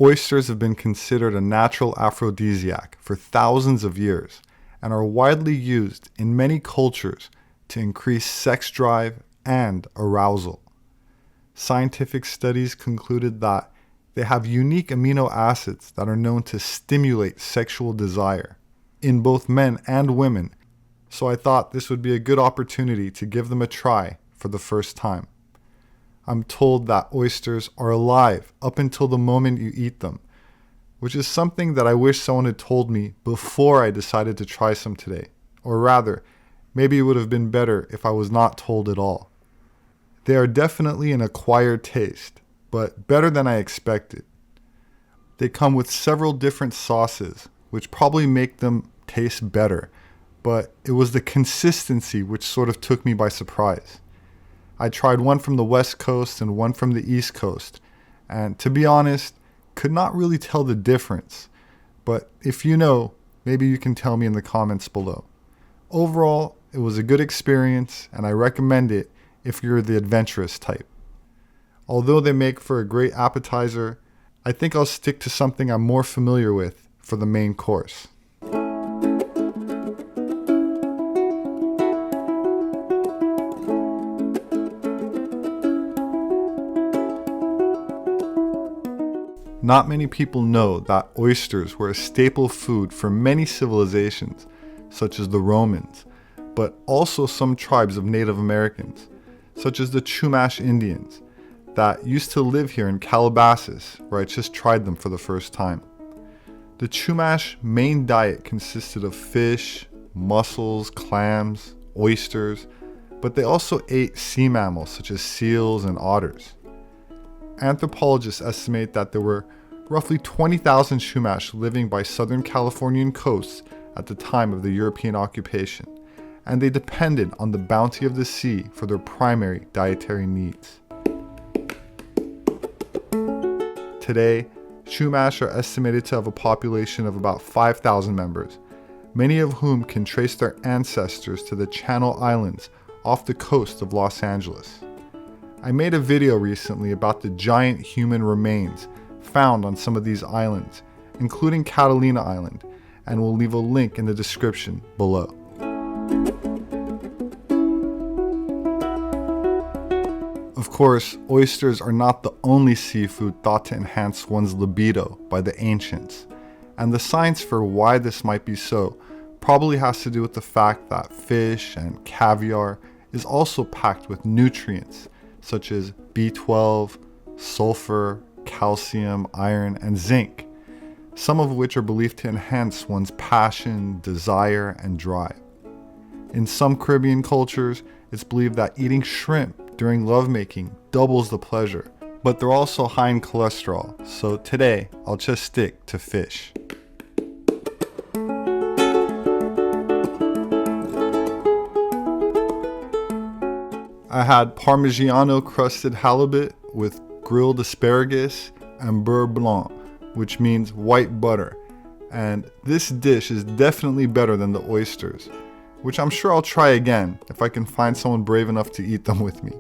Oysters have been considered a natural aphrodisiac for thousands of years and are widely used in many cultures to increase sex drive and arousal. Scientific studies concluded that they have unique amino acids that are known to stimulate sexual desire in both men and women, so I thought this would be a good opportunity to give them a try for the first time. I'm told that oysters are alive up until the moment you eat them, which is something that I wish someone had told me before I decided to try some today. Or rather, maybe it would have been better if I was not told at all. They are definitely an acquired taste, but better than I expected. They come with several different sauces, which probably make them taste better, but it was the consistency which sort of took me by surprise. I tried one from the West Coast and one from the East Coast, and to be honest, could not really tell the difference. But if you know, maybe you can tell me in the comments below. Overall, it was a good experience, and I recommend it if you're the adventurous type. Although they make for a great appetizer, I think I'll stick to something I'm more familiar with for the main course. Not many people know that oysters were a staple food for many civilizations, such as the Romans, but also some tribes of Native Americans, such as the Chumash Indians, that used to live here in Calabasas, where I just tried them for the first time. The Chumash main diet consisted of fish, mussels, clams, oysters, but they also ate sea mammals such as seals and otters. Anthropologists estimate that there were roughly 20,000 Chumash living by Southern Californian coasts at the time of the European occupation, and they depended on the bounty of the sea for their primary dietary needs. Today, Chumash are estimated to have a population of about 5,000 members, many of whom can trace their ancestors to the Channel Islands off the coast of Los Angeles. I made a video recently about the giant human remains found on some of these islands, including Catalina Island, and will leave a link in the description below. Of course, oysters are not the only seafood thought to enhance one's libido by the ancients, and the science for why this might be so probably has to do with the fact that fish and caviar is also packed with nutrients such as B12, sulfur, calcium, iron, and zinc, some of which are believed to enhance one's passion, desire, and drive. In some Caribbean cultures, it's believed that eating shrimp during lovemaking doubles the pleasure, but they're also high in cholesterol, so today I'll just stick to fish. I had Parmigiano crusted halibut with grilled asparagus and beurre blanc, which means white butter, and this dish is definitely better than the oysters, which I'm sure I'll try again if I can find someone brave enough to eat them with me.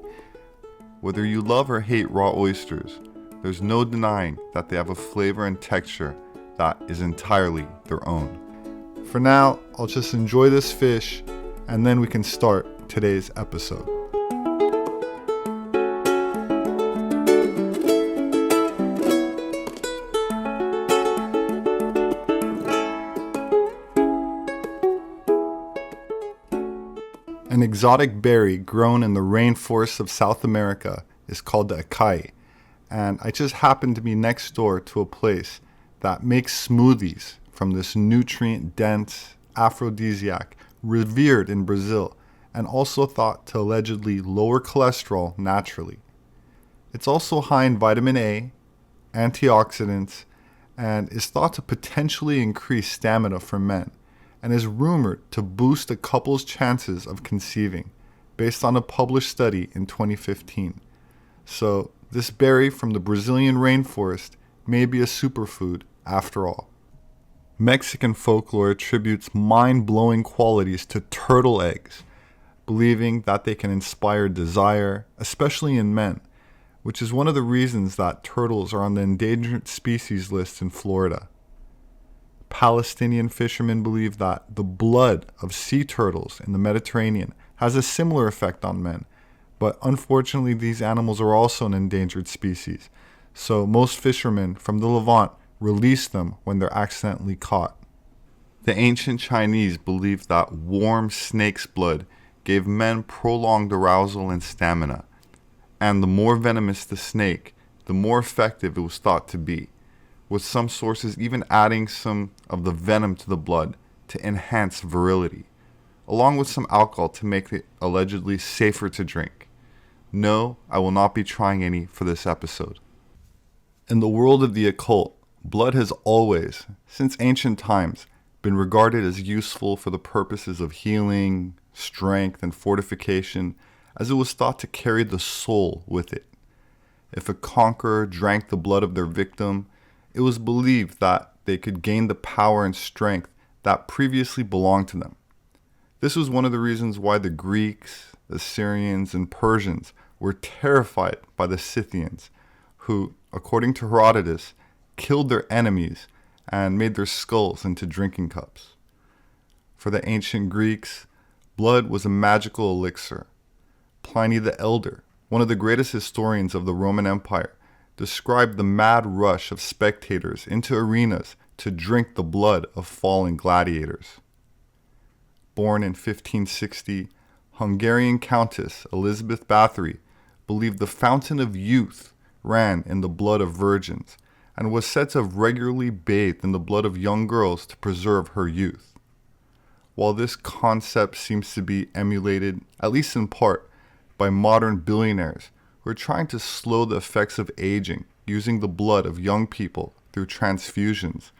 Whether you love or hate raw oysters, there's no denying that they have a flavor and texture that is entirely their own. For now, I'll just enjoy this fish, and then we can start today's episode. An exotic berry grown in the rainforests of South America is called the acai, and I just happened to be next door to a place that makes smoothies from this nutrient-dense aphrodisiac revered in Brazil and also thought to allegedly lower cholesterol naturally. It's also high in vitamin A, antioxidants, and is thought to potentially increase stamina for men, and is rumored to boost a couple's chances of conceiving, based on a published study in 2015. So, this berry from the Brazilian rainforest may be a superfood after all. Mexican folklore attributes mind-blowing qualities to turtle eggs, believing that they can inspire desire, especially in men, which is one of the reasons that turtles are on the endangered species list in Florida. Palestinian fishermen believe that the blood of sea turtles in the Mediterranean has a similar effect on men, but unfortunately these animals are also an endangered species, so most fishermen from the Levant release them when they're accidentally caught. The ancient Chinese believed that warm snake's blood gave men prolonged arousal and stamina, and the more venomous the snake, the more effective it was thought to be, with some sources even adding some of the venom to the blood to enhance virility, along with some alcohol to make it allegedly safer to drink. No, I will not be trying any for this episode. In the world of the occult, blood has always, since ancient times, been regarded as useful for the purposes of healing, strength, and fortification, as it was thought to carry the soul with it. If a conqueror drank the blood of their victim, it was believed that they could gain the power and strength that previously belonged to them. This was one of the reasons why the Greeks, Assyrians, and Persians were terrified by the Scythians, who, according to Herodotus, killed their enemies and made their skulls into drinking cups. For the ancient Greeks, blood was a magical elixir. Pliny the Elder, one of the greatest historians of the Roman Empire, described the mad rush of spectators into arenas to drink the blood of fallen gladiators. Born in 1560, Hungarian Countess Elizabeth Bathory believed the fountain of youth ran in the blood of virgins and was said to have regularly bathed in the blood of young girls to preserve her youth. While this concept seems to be emulated, at least in part, by modern billionaires who are trying to slow the effects of aging using the blood of young people through transfusions,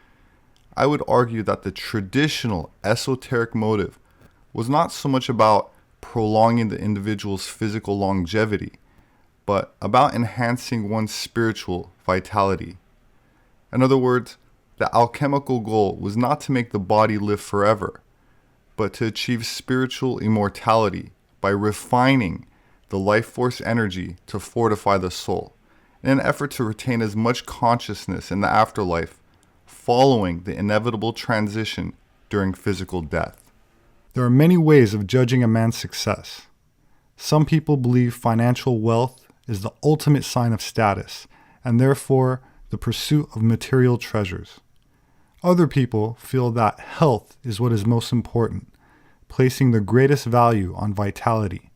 I would argue that the traditional esoteric motive was not so much about prolonging the individual's physical longevity, but about enhancing one's spiritual vitality. In other words, the alchemical goal was not to make the body live forever, but to achieve spiritual immortality by refining the life force energy to fortify the soul, in an effort to retain as much consciousness in the afterlife following the inevitable transition during physical death. There are many ways of judging a man's success. Some people believe financial wealth is the ultimate sign of status, and therefore the pursuit of material treasures. Other people feel that health is what is most important, placing the greatest value on vitality.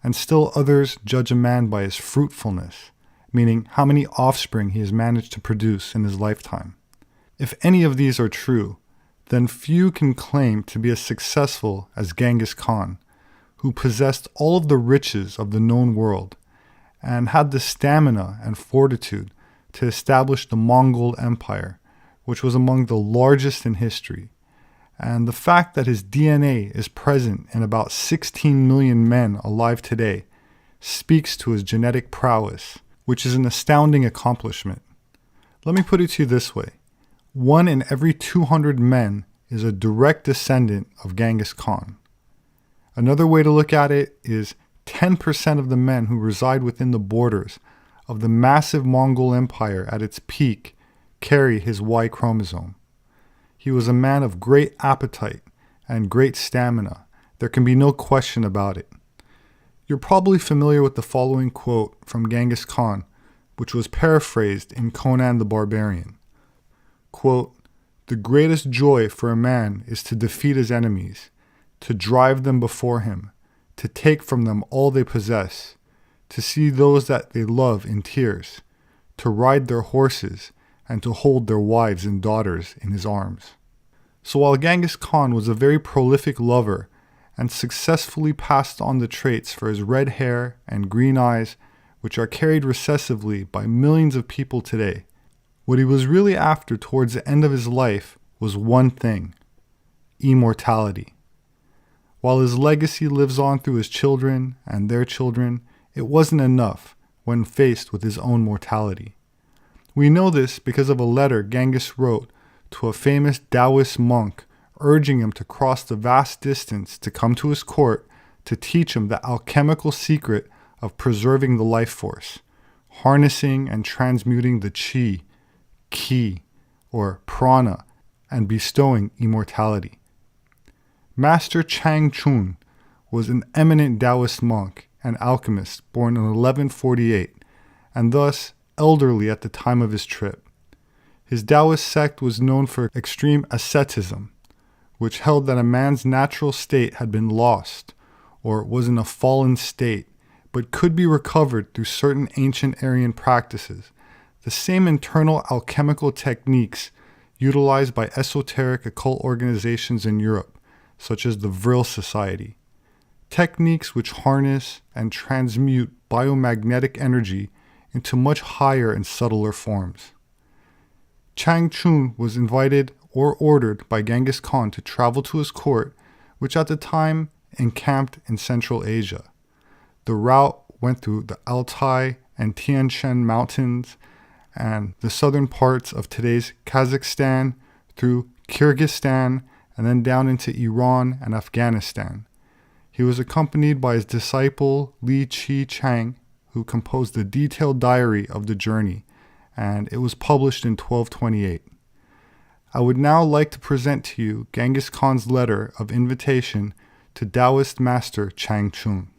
And still others judge a man by his fruitfulness, meaning how many offspring he has managed to produce in his lifetime. If any of these are true, then few can claim to be as successful as Genghis Khan, who possessed all of the riches of the known world and had the stamina and fortitude to establish the Mongol Empire, which was among the largest in history. And the fact that his DNA is present in about 16 million men alive today speaks to his genetic prowess, which is an astounding accomplishment. Let me put it to you this way. 1 in every 200 men is a direct descendant of Genghis Khan. Another way to look at it is 10% of the men who reside within the borders of the massive Mongol Empire at its peak carry his Y chromosome. He was a man of great appetite and great stamina. There can be no question about it. You're probably familiar with the following quote from Genghis Khan, which was paraphrased in Conan the Barbarian. Quote, "The greatest joy for a man is to defeat his enemies, to drive them before him, to take from them all they possess, to see those that they love in tears, to ride their horses, and to hold their wives and daughters in his arms." So while Genghis Khan was a very prolific lover and successfully passed on the traits for his red hair and green eyes, which are carried recessively by millions of people today, what he was really after towards the end of his life was one thing: immortality. While his legacy lives on through his children and their children, it wasn't enough when faced with his own mortality. We know this because of a letter Genghis wrote to a famous Taoist monk urging him to cross the vast distance to come to his court to teach him the alchemical secret of preserving the life force, harnessing and transmuting the chi, ki, or prana, and bestowing immortality. Master Chang Chun was an eminent Taoist monk and alchemist born in 1148, and thus elderly at the time of his trip. His Taoist sect was known for extreme asceticism, which held that a man's natural state had been lost, or was in a fallen state, but could be recovered through certain ancient Aryan practices, the same internal alchemical techniques utilized by esoteric occult organizations in Europe, such as the Vril Society. Techniques which harness and transmute biomagnetic energy into much higher and subtler forms. Chang Chun was invited or ordered by Genghis Khan to travel to his court, which at the time encamped in Central Asia. The route went through the Altai and Tian Shan mountains and the southern parts of today's Kazakhstan, through Kyrgyzstan, and then down into Iran and Afghanistan. He was accompanied by his disciple Li Chi Chang, who composed a detailed diary of the journey, and it was published in 1228. I would now like to present to you Genghis Khan's letter of invitation to Taoist master Chang Chun.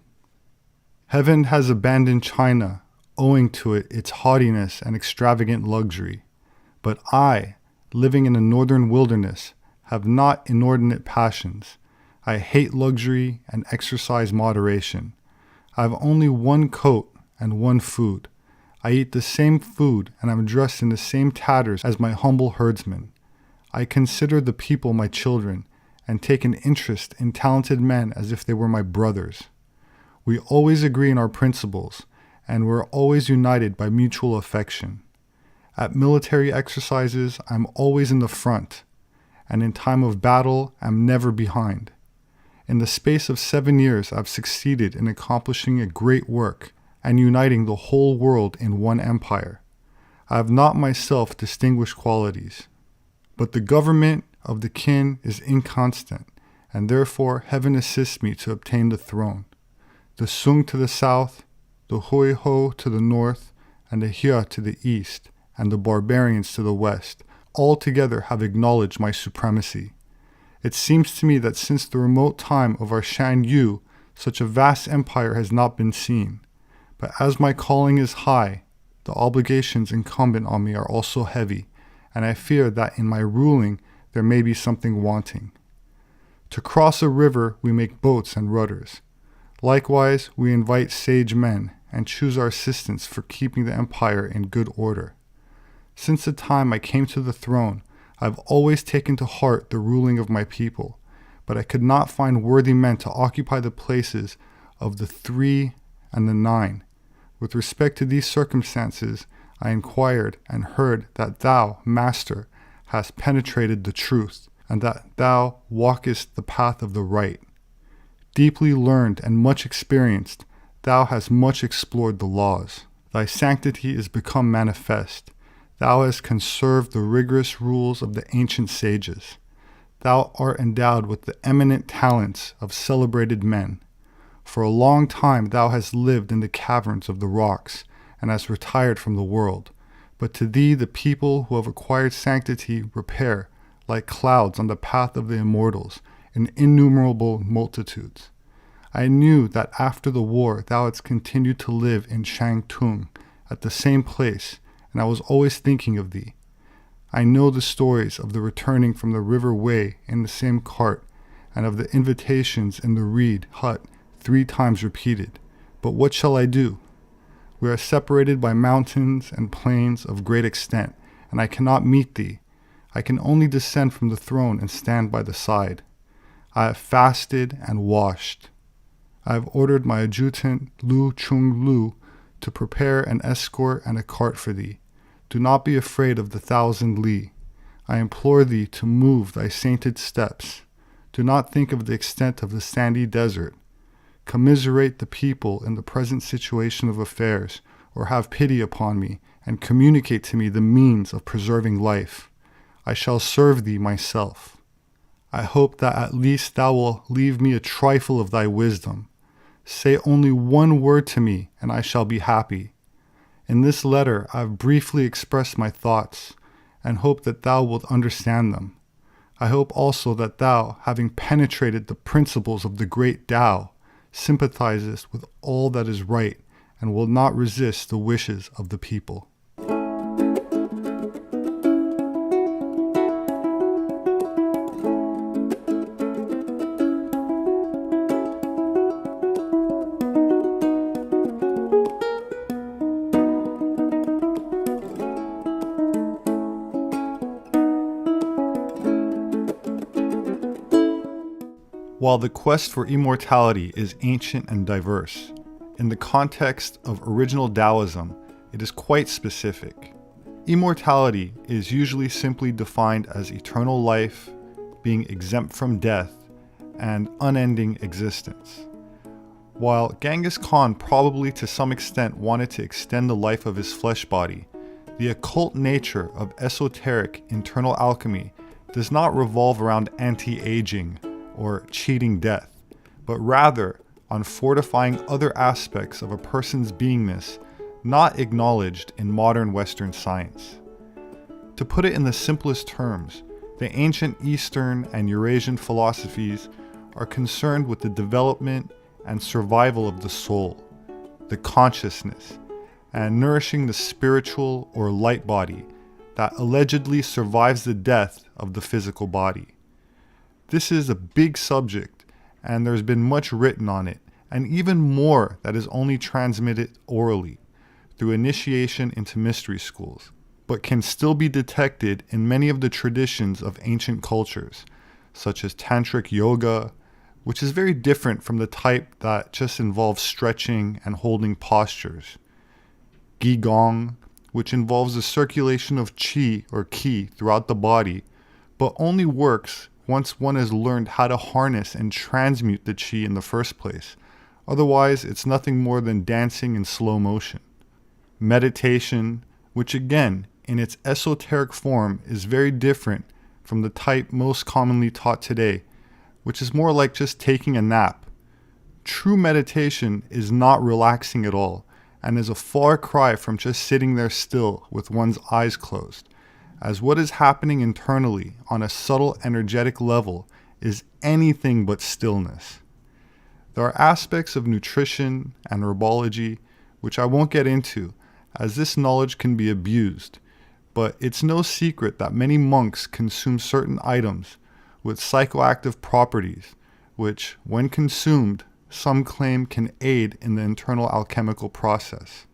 Heaven has abandoned China, owing to it its haughtiness and extravagant luxury. But I, living in a northern wilderness, have not inordinate passions. I hate luxury and exercise moderation. I have only one coat and one food. I eat the same food and am dressed in the same tatters as my humble herdsman. I consider the people my children and take an interest in talented men as if they were my brothers. We always agree in our principles, and we're always united by mutual affection. At military exercises, I'm always in the front, and in time of battle, I'm never behind. In the space of 7 years, I've succeeded in accomplishing a great work and uniting the whole world in one empire. I have not myself distinguished qualities, but the government of the kin is inconstant, and therefore heaven assists me to obtain the throne. The Sung to the south, the Hui Ho to the north, and the Hia to the east, and the barbarians to the west, all together have acknowledged my supremacy. It seems to me that since the remote time of our Shan Yu, such a vast empire has not been seen. But as my calling is high, the obligations incumbent on me are also heavy, and I fear that in my ruling there may be something wanting. To cross a river we make boats and rudders. Likewise, we invite sage men, and choose our assistants for keeping the empire in good order. Since the time I came to the throne, I have always taken to heart the ruling of my people, but I could not find worthy men to occupy the places of the 3 and the 9. With respect to these circumstances, I inquired and heard that thou, Master, hast penetrated the truth, and that thou walkest the path of the right. Deeply learned and much experienced, thou hast much explored the laws. Thy sanctity is become manifest. Thou hast conserved the rigorous rules of the ancient sages. Thou art endowed with the eminent talents of celebrated men. For a long time thou hast lived in the caverns of the rocks, and hast retired from the world. But to thee the people who have acquired sanctity repair, like clouds on the path of the immortals, in innumerable multitudes. I knew that after the war thou hadst continued to live in Shangtung, at the same place, and I was always thinking of thee. I know the stories of the returning from the river Wei in the same cart, and of the invitations in the reed hut 3 times repeated. But what shall I do? We are separated by mountains and plains of great extent, and I cannot meet thee. I can only descend from the throne and stand by the side. I have fasted and washed. I have ordered my adjutant Lu Chung Lu to prepare an escort and a cart for thee. Do not be afraid of the 1,000 li. I implore thee to move thy sainted steps. Do not think of the extent of the sandy desert. Commiserate the people in the present situation of affairs, or have pity upon me, and communicate to me the means of preserving life. I shall serve thee myself. I hope that at least thou wilt leave me a trifle of thy wisdom. Say only one word to me, and I shall be happy. In this letter, I've briefly expressed my thoughts and hope that thou wilt understand them. I hope also that thou, having penetrated the principles of the great Tao, sympathizest with all that is right and will not resist the wishes of the people. While the quest for immortality is ancient and diverse, in the context of original Taoism, it is quite specific. Immortality is usually simply defined as eternal life, being exempt from death, and unending existence. While Genghis Khan probably to some extent wanted to extend the life of his flesh body, the occult nature of esoteric internal alchemy does not revolve around anti-aging or cheating death, but rather on fortifying other aspects of a person's beingness not acknowledged in modern Western science. To put it in the simplest terms, the ancient Eastern and Eurasian philosophies are concerned with the development and survival of the soul, the consciousness, and nourishing the spiritual or light body that allegedly survives the death of the physical body. This is a big subject, and there's been much written on it, and even more that is only transmitted orally through initiation into mystery schools, but can still be detected in many of the traditions of ancient cultures, such as tantric yoga, which is very different from the type that just involves stretching and holding postures. Qigong, which involves the circulation of qi or ki throughout the body, but only works once one has learned how to harness and transmute the qi in the first place. Otherwise, it's nothing more than dancing in slow motion. Meditation, which again, in its esoteric form, is very different from the type most commonly taught today, which is more like just taking a nap. True meditation is not relaxing at all, and is a far cry from just sitting there still with one's eyes closed, as what is happening internally on a subtle energetic level is anything but stillness. There are aspects of nutrition and herbology which I won't get into, as this knowledge can be abused, but it's no secret that many monks consume certain items with psychoactive properties, which, when consumed, some claim can aid in the internal alchemical process.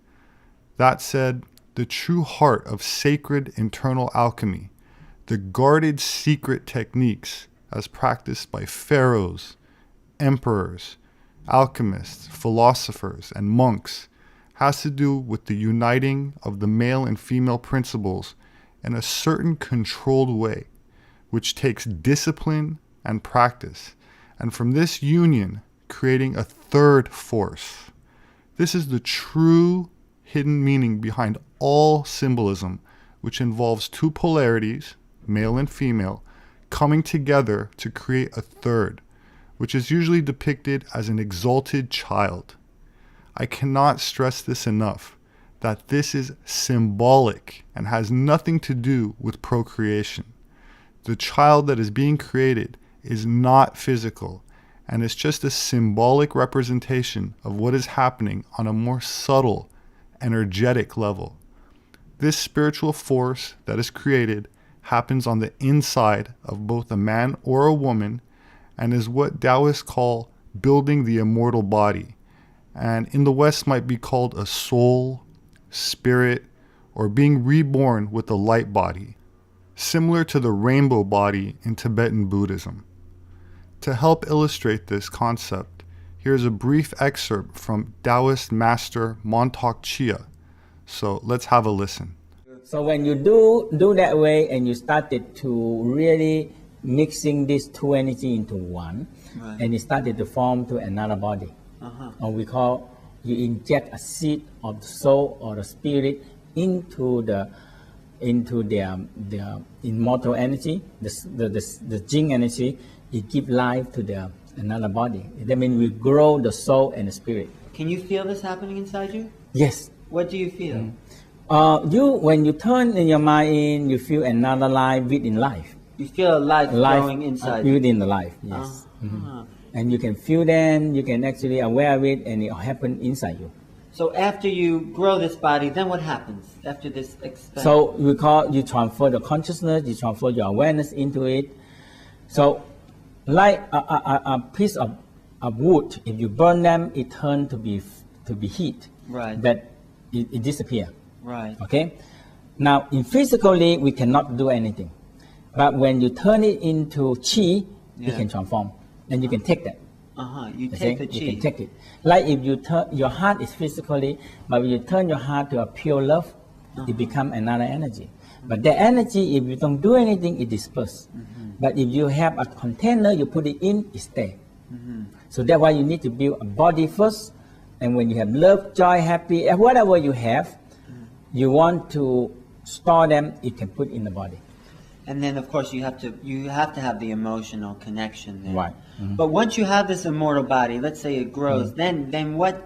That said, the true heart of sacred internal alchemy, the guarded secret techniques as practiced by pharaohs, emperors, alchemists, philosophers, and monks, has to do with the uniting of the male and female principles in a certain controlled way, which takes discipline and practice, and from this union, creating a third force. This is the true hidden meaning behind all symbolism, which involves two polarities, male and female, coming together to create a third, which is usually depicted as an exalted child. I cannot stress this enough, that this is symbolic and has nothing to do with procreation. The child that is being created is not physical, and is just a symbolic representation of what is happening on a more subtle, energetic level. This spiritual force that is created happens on the inside of both a man or a woman, and is what Taoists call building the immortal body, and in the West might be called a soul, spirit, or being reborn with a light body, similar to the rainbow body in Tibetan Buddhism. To help illustrate this concept, here's a brief excerpt from Taoist master Montauk Chia. So let's have a listen. So when you do that way and you started to really mixing these two energy into one, right, and it started to form to another body. Or we call, you inject a seed of the soul or the spirit into the immortal energy, the Jing energy. It gives life to another body. That means we grow the soul and the spirit. Can you feel this happening inside you? Yes. What do you feel? When you turn in your mind in, you feel another life within life. You feel a life growing inside you. Within the life, yes. And you can feel them, you can actually aware of it, and it happen inside you. So after you grow this body, then what happens after this expansion? So you transfer the consciousness, you transfer your awareness into it. So like a piece of wood, if you burn them, it turns to be heat. Right. But it disappears. Right. Okay. Now, physically, we cannot do anything. But when you turn it into chi, you can transform. And you can take that. You take the chi. You can take it. Like if you turn, your heart is physically, but when you turn your heart to a pure love, it becomes another energy. But the energy, if you don't do anything, it disperses. But if you have a container, you put it in, it stays. So that's why you need to build a body first. And when you have love, joy, happy, whatever you have, you want to store them, you can put in the body. And then, of course, you have to have the emotional connection there. Right. But once you have this immortal body, let's say it grows, then what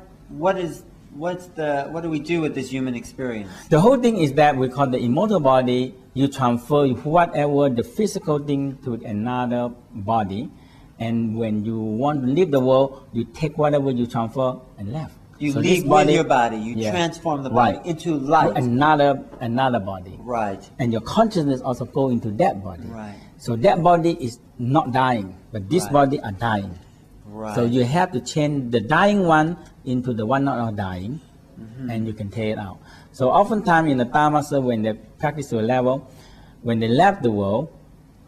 do we do with this human experience? The whole thing is that we call the immortal body. You transfer whatever the physical thing to another body, and when you want to leave the world, you take whatever you transfer and left. You leave with your body. You transform the body into light. Another body. Right. And your consciousness also go into that body. Right. So that body is not dying, but this body are dying. Right. So you have to change the dying one into the one not dying, and you can take it out. So oftentimes in the Thai master, when they practice to a level, when they left the world,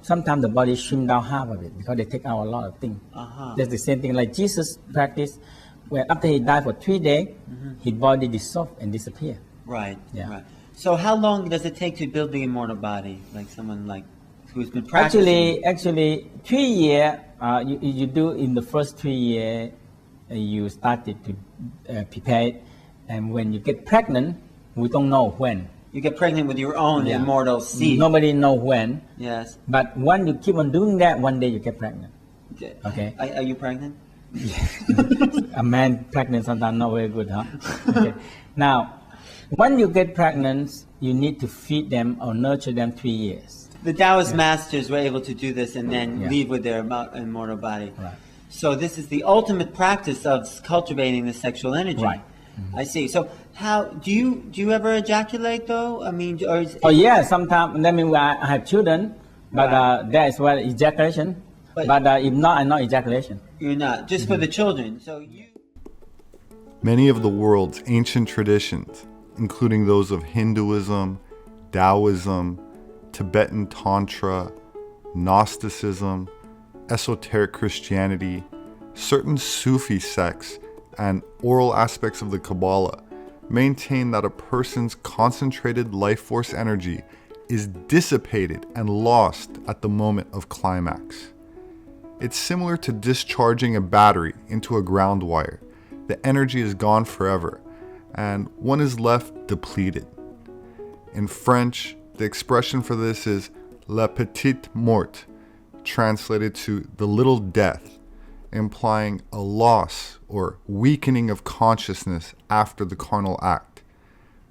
sometimes the body shrink down half of it because they take out a lot of things. That's the same thing like Jesus practiced. Where after he died for 3 days, his body dissolved and disappeared. Right. Yeah. Right. So how long does it take to build the immortal body? Like someone who's been practicing. Actually, 3 years. You do in the first 3 years. You started to prepare it, and when you get pregnant, we don't know when. You get pregnant with your own immortal seed. Nobody know when. Yes. But when you keep on doing that, one day you get pregnant. Okay. Are you pregnant? A man pregnant sometimes not very good, huh? Okay. Now, when you get pregnant, you need to feed them or nurture them 3 years. The Taoist masters were able to do this and then leave with their immortal body. Right. So this is the ultimate practice of cultivating the sexual energy. Right. I see. So how do you ever ejaculate though? I mean, sometimes. That means I have children, but that is what ejaculation. But if not, I'm not ejaculation. You're not just for the children. Many of the world's ancient traditions, including those of Hinduism, Taoism, Tibetan Tantra, Gnosticism, esoteric Christianity, certain Sufi sects, and oral aspects of the Kabbalah, maintain that a person's concentrated life force energy is dissipated and lost at the moment of climax. It's similar to discharging a battery into a ground wire. The energy is gone forever, and one is left depleted. In French, the expression for this is la petite mort, translated to the little death, implying a loss or weakening of consciousness after the carnal act,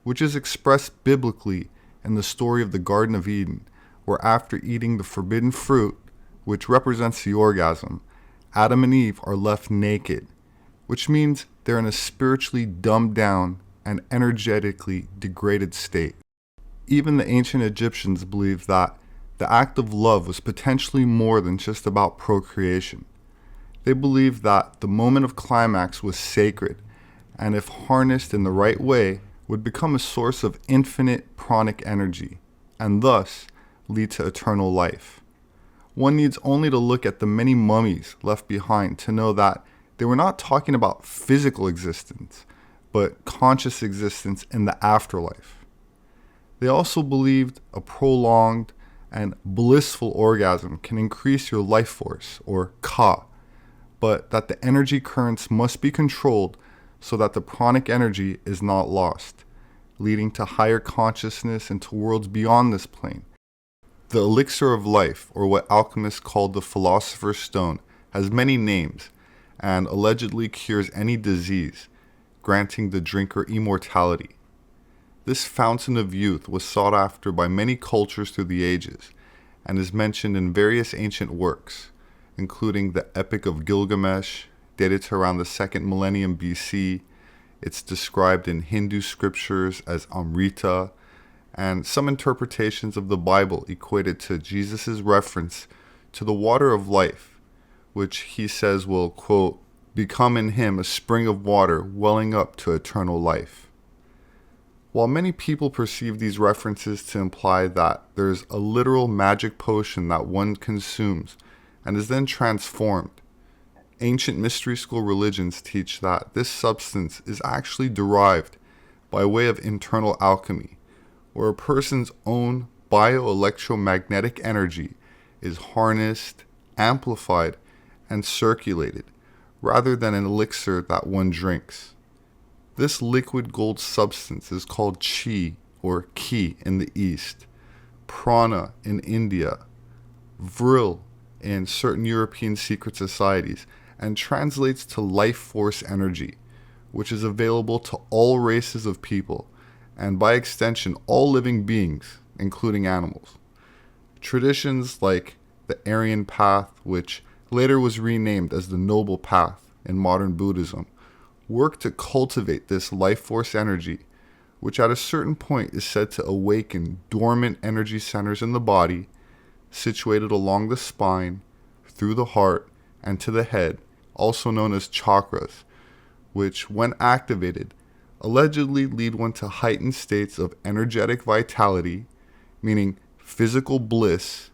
which is expressed biblically in the story of the Garden of Eden, where after eating the forbidden fruit, which represents the orgasm, Adam and Eve are left naked, which means they're in a spiritually dumbed down and energetically degraded state. Even the ancient Egyptians believed that the act of love was potentially more than just about procreation. They believed that the moment of climax was sacred, and if harnessed in the right way, would become a source of infinite pranic energy, and thus lead to eternal life. One needs only to look at the many mummies left behind to know that they were not talking about physical existence, but conscious existence in the afterlife. They also believed a prolonged and blissful orgasm can increase your life force, or ka, but that the energy currents must be controlled so that the pranic energy is not lost, leading to higher consciousness and to worlds beyond this plane. The elixir of life, or what alchemists called the philosopher's stone, has many names and allegedly cures any disease, granting the drinker immortality. This fountain of youth was sought after by many cultures through the ages and is mentioned in various ancient works, including the Epic of Gilgamesh, dated to around the 2nd millennium BC. It's described in Hindu scriptures as Amrita, and some interpretations of the Bible equated to Jesus' reference to the water of life, which he says will, quote, become in him a spring of water welling up to eternal life. While many people perceive these references to imply that there's a literal magic potion that one consumes and is then transformed, ancient mystery school religions teach that this substance is actually derived by way of internal alchemy, where a person's own bioelectromagnetic energy is harnessed, amplified, and circulated, rather than an elixir that one drinks. This liquid gold substance is called chi, or ki in the East, prana in India, vril in certain European secret societies, and translates to life force energy, which is available to all races of people, and by extension all living beings, including animals. Traditions like the Aryan Path, which later was renamed as the Noble Path in modern Buddhism, work to cultivate this life force energy, which at a certain point is said to awaken dormant energy centers in the body, situated along the spine, through the heart, and to the head, also known as chakras, which, when activated, allegedly lead one to heightened states of energetic vitality, meaning physical bliss,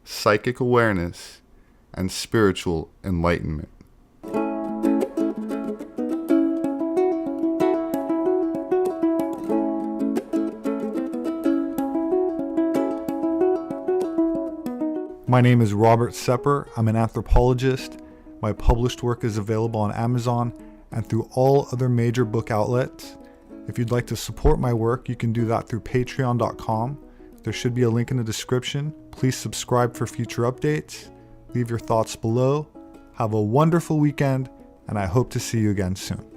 psychic awareness, and spiritual enlightenment. My name is Robert Sepehr. I'm an anthropologist. My published work is available on Amazon and through all other major book outlets. If you'd like to support my work, you can do that through patreon.com. There should be a link in the description. Please subscribe for future updates. Leave your thoughts below. Have a wonderful weekend, and I hope to see you again soon.